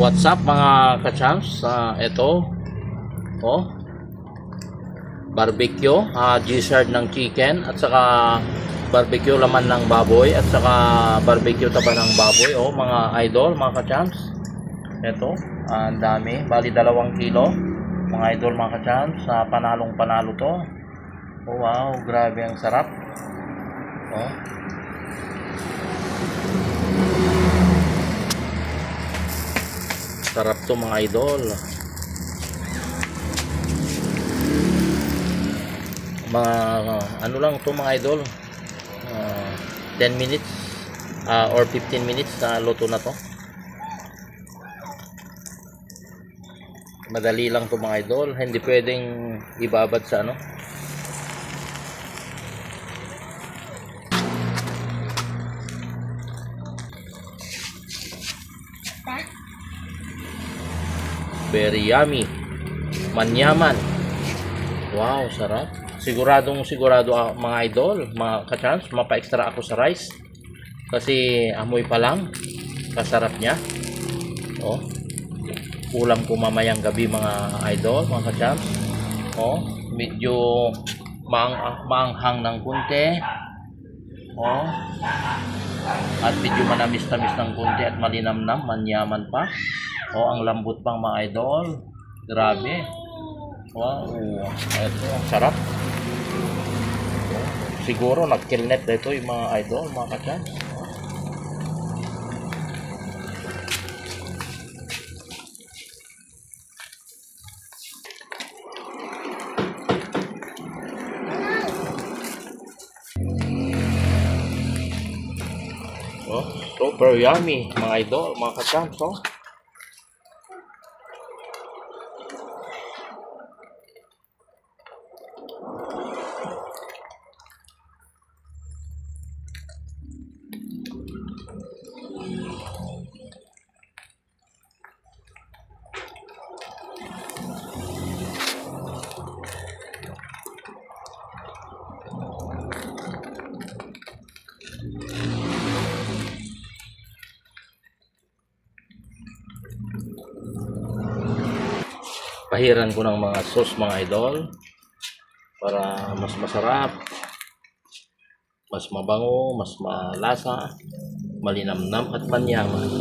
What's up mga kachams? Ito, oh, barbecue, gizzard ng chicken at saka barbecue laman ng baboy at saka barbecue taba ng baboy, oh mga idol, mga kachams. Ito, ang dami, bali 2 kilo mga idol, mga kachams. Panalong panalo to. Oh, wow, grabe, ang sarap. Oh, sarap to mga idol. Mga ano lang to mga idol, 10 minutes or 15 minutes na luto na to. Madali lang to mga idol, hindi pwedeng ibabad sa ano. Very yummy, manyaman. Wow, sarap. Sigurado mga idol, mga kachans, mapa-extra ako sa rice kasi amoy pa lang kasarap niya. Oh, ulam ko mamayang gabi mga idol, mga kachans. Oh, medyo maanghang ng kunti. Oh, at medyo manamis-tamis ng kunti at malinamnam, manyaman pa. Oh, ang lambot pang mga idol. Grabe. Wow, ito ang sarap. Siguro nag-killnet ito yung mga idol, mga kachan. Oh, super yummy mga idol, mga kachan. So, pahiran ko ng mga sauce mga idol para mas masarap, mas mabango, mas malasa, malinamnam at manyaman.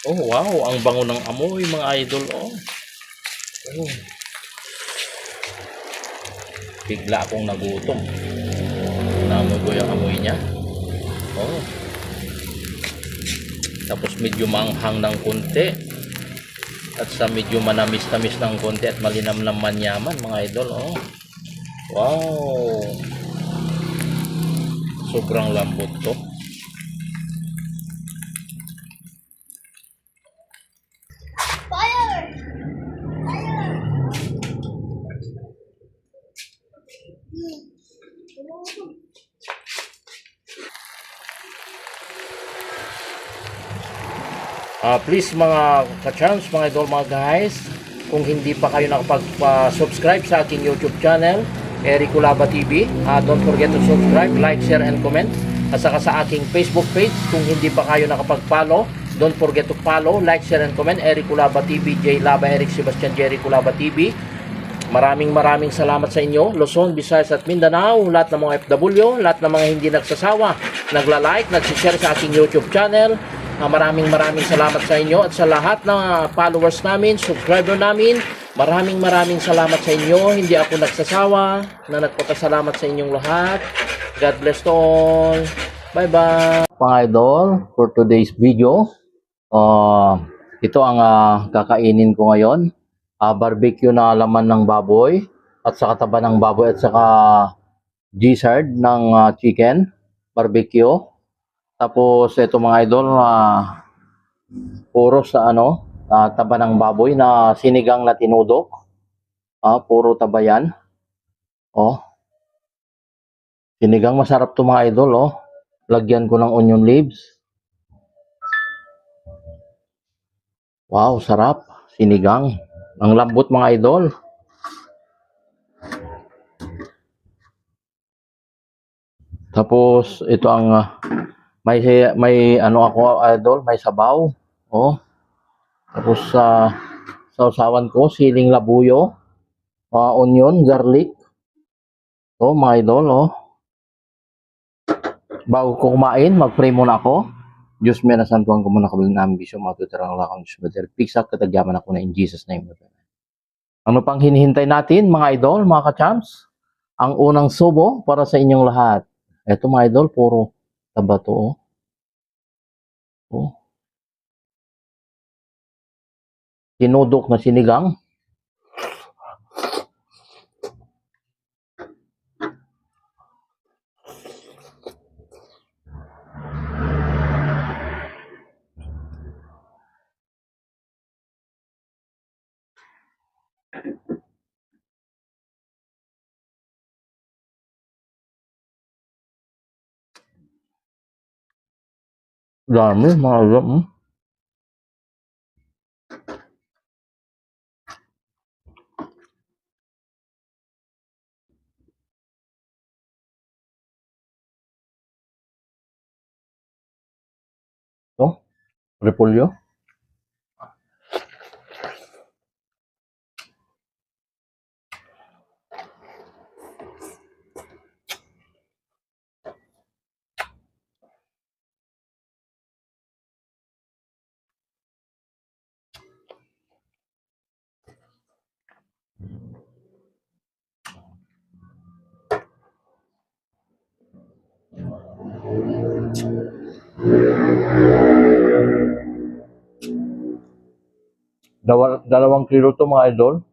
Oh wow, ang bango ng amoy mga idol. Oh, bigla akong nagutom. Naamoy ko yung amoy niya. Oh, tapos medyo manghang ng kunti at sa medyo manamis-tamis ng konti at malinamnam manyaman mga idol. Oh, wow, sobrang lambot to. Please mga ka-chance, mga idol, mga guys, kung hindi pa kayo nakapag-subscribe sa aking YouTube channel, Eric Culaba TV, don't forget to subscribe, like, share, and comment. At saka sa aking Facebook page, kung hindi pa kayo nakapag-follow, don't forget to follow, like, share, and comment, Eric Culaba TV, J. Laba, Eric Sebastian, Jerry Culaba TV. Maraming salamat sa inyo, Luzon, Visayas at Mindanao, lahat ng mga FW, lahat ng mga hindi nagsasawa, nagla-like, nagsishare sa aking YouTube channel. Maraming salamat sa inyo at sa lahat ng followers namin, subscriber namin. Maraming salamat sa inyo. Hindi ako nagsasawa na nagpapasalamat sa inyong lahat. God bless to all. Bye-bye. Mga idol, for today's video, ito ang kakainin ko ngayon. barbecue na laman ng baboy at saka taba ng baboy at saka gizzard ng chicken barbecue. Tapos ito mga idol, puro sa taba ng baboy na sinigang na tinudok. Puro taba yan. Oh, sinigang masarap to mga idol. Oh, lagyan ko ng onion leaves. Wow, sarap. Sinigang. Ang lambot mga idol. Tapos ito ang may ako idol, may sabaw. Oh. Tapos sa sausawan ko siling labuyo, onion, garlic. Oh, mga idol, oh. Bago ko kumain, mag-pray muna ako. Diyos may nasantuan ko muna kabilang namin bisyo, matutirang lakang Diyos mater. Piksak katagyaman ako na in Jesus name. Ano pang hinihintay natin mga idol, mga ka-champs? Ang unang subo para sa inyong lahat. Ito mga idol, puro taba to. Oh. Oh. Tinudok na sinigang. Dami mga idol. Oh, repolyo. Dalawang kilo to mga idol.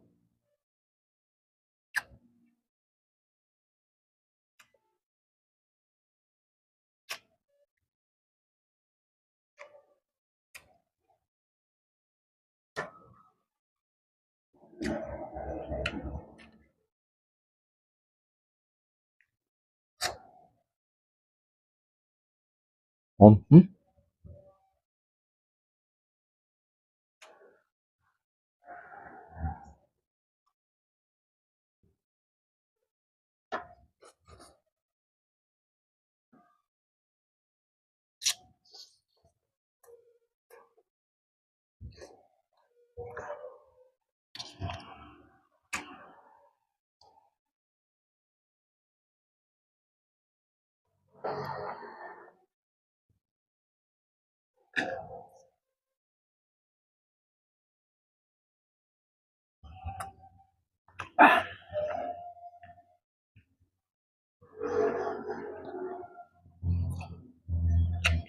Oh,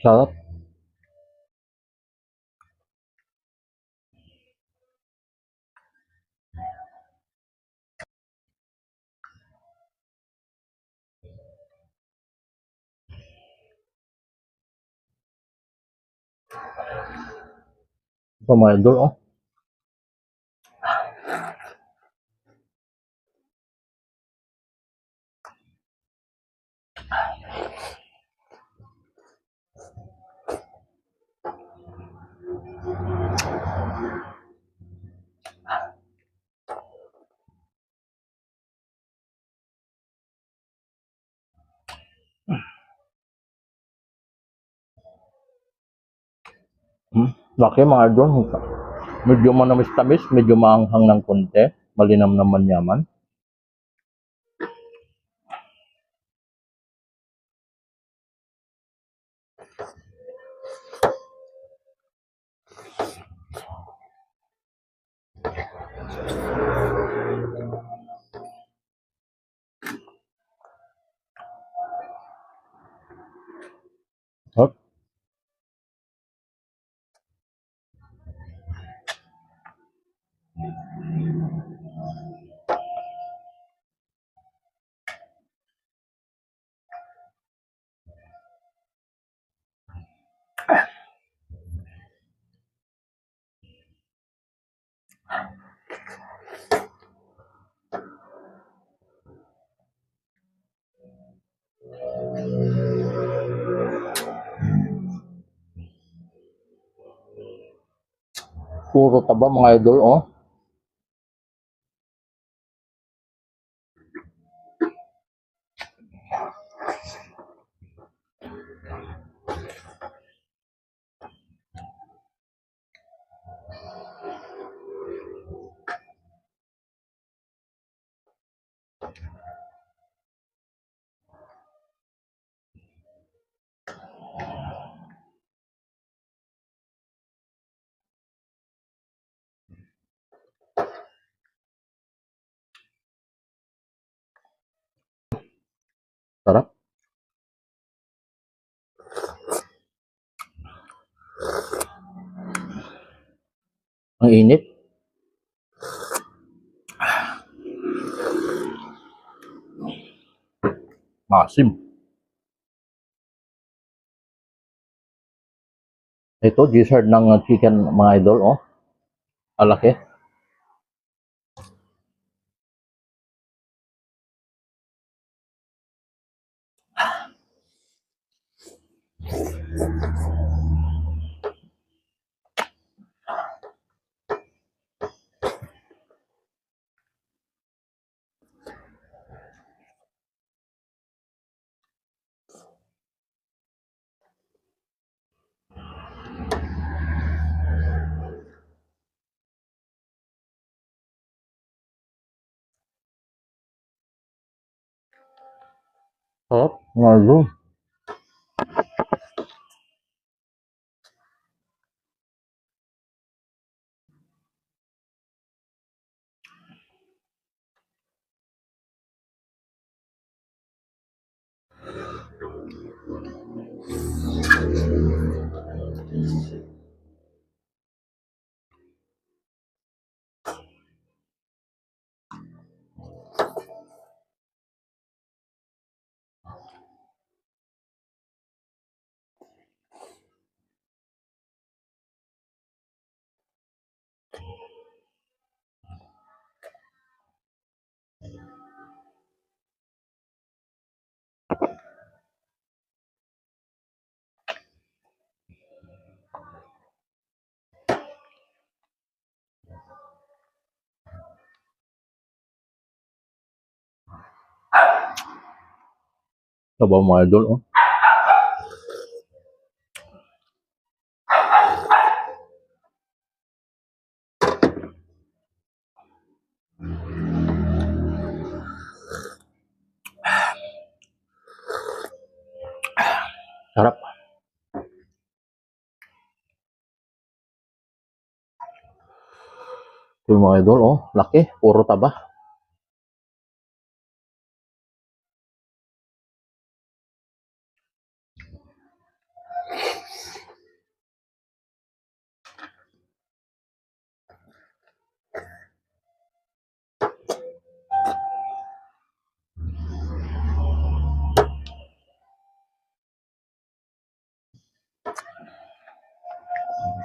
sarap. Ito mga idol, oh. Laki mga idol. Medyo manamis-tamis, medyo maanghang ng konti. Malinam naman yaman. Hop. puro taba mga idol, oh. Sarap. Ang init. Masim. Ito, dessert ng chicken mga idol, oh. Alaki. Sarap. Mga idol. Sabaw mga idol, oh. Sarap. Ito yung mga idol, oh. Laki. Puro taba.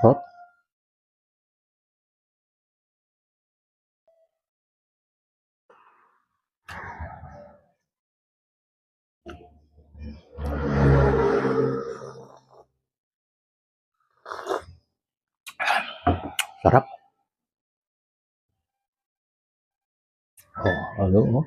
Sarap. Sarap. Oh, ano, oh.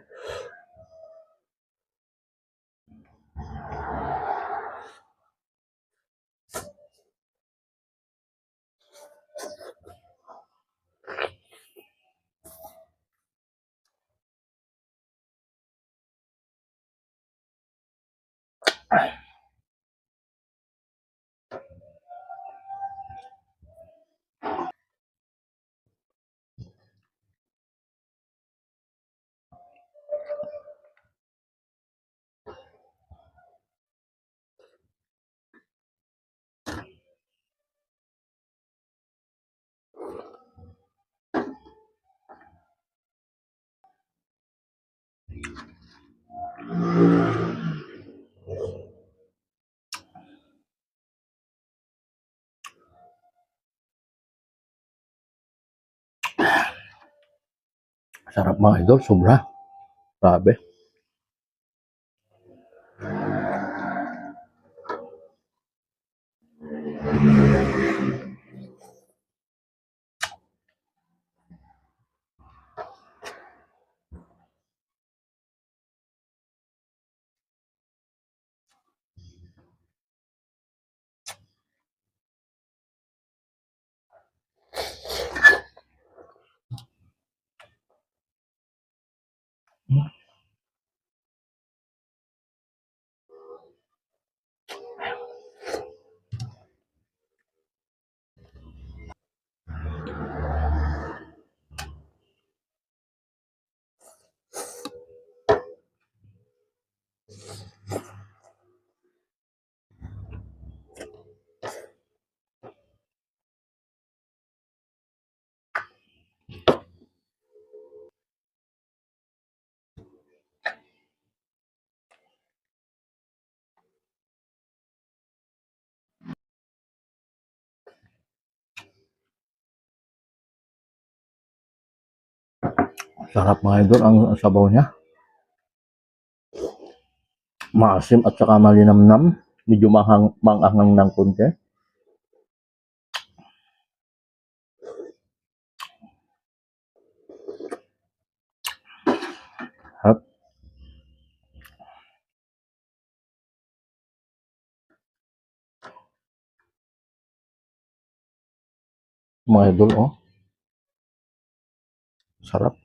Sarap mga idol. Sobra. Grabe. Sarap mga idol ang sabaw niya. Maasim at saka malinamnam. Medyo manghang ng konti. Harap. Mga idol, oh. Sarap.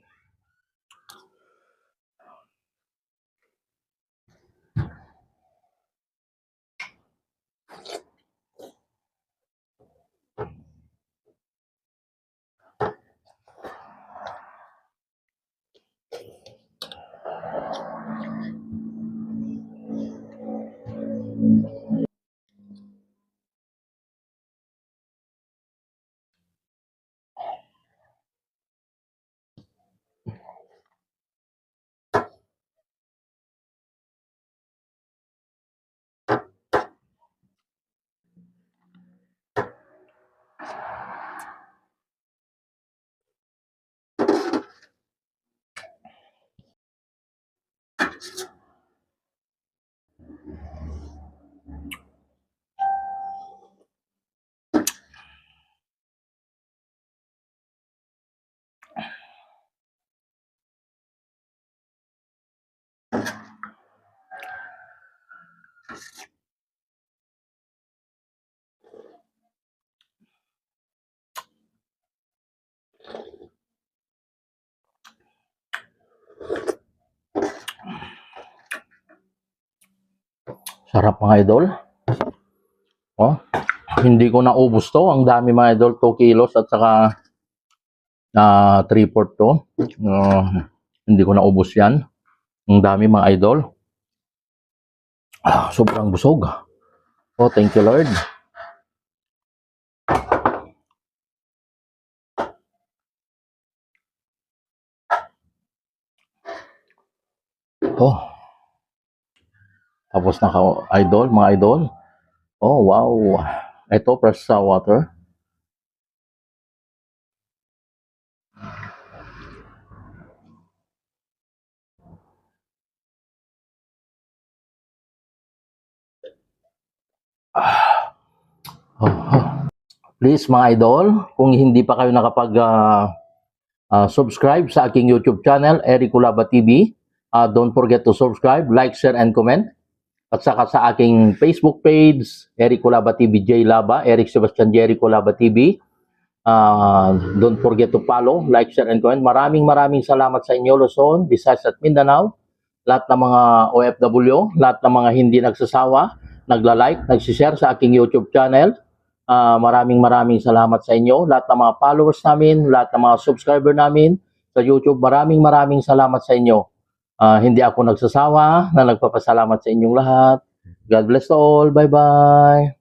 Sarap mga idol. Oh, hindi ko naubos to. Ang dami mga idol, 2 kilos at saka 3/4 to. Hindi ko naubos yan. Ang dami mga idol. Sobrang busog. Oh, thank you Lord. Oh. Tapos na ka idol, mga idol. Oh, wow. Ito fresh sa water. Please mga idol, kung hindi pa kayo nakapag subscribe sa aking YouTube channel, Eric Culaba TV, don't forget to subscribe, like, share, and comment. At saka sa aking Facebook page, Eric Culaba TV J Laba, Eric Sebastian Jerry Culaba TV. Don't forget to follow, like, share, and comment. Maraming salamat sa inyo, Luzon, Visayas at Mindanao. Lahat ng mga OFW, lahat ng mga hindi nagsasawa, nagla-like, nagsishare sa aking YouTube channel. Maraming salamat sa inyo. Lahat ng mga followers namin, lahat ng mga subscriber namin sa YouTube, maraming salamat sa inyo. Hindi ako nagsasawa na nagpapasalamat sa inyong lahat. God bless all. Bye-bye.